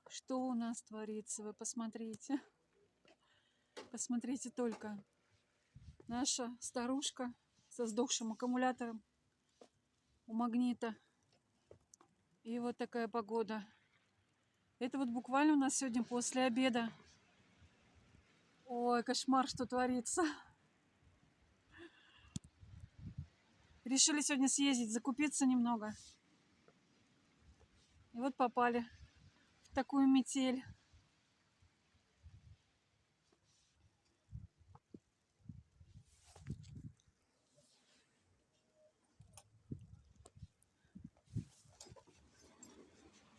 Что у нас творится, вы посмотрите. Посмотрите только. Наша старушка со сдохшим аккумулятором у магнита. И вот такая погода. Это вот буквально у нас сегодня после обеда. Ой, кошмар, что творится. Решили сегодня съездить, закупиться немного. И вот попали в такую метель.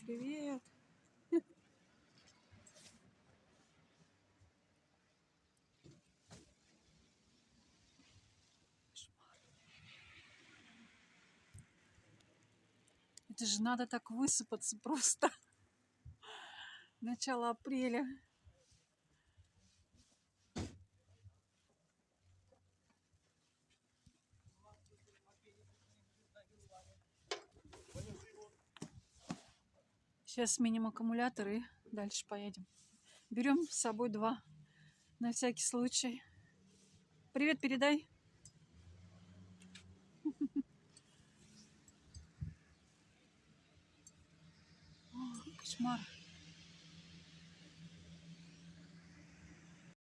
Привет. Это же надо так высыпаться просто. Начало апреля. Сейчас сменим аккумулятор и дальше поедем. Берем с собой 2 на всякий случай. Привет передай. Кошмар.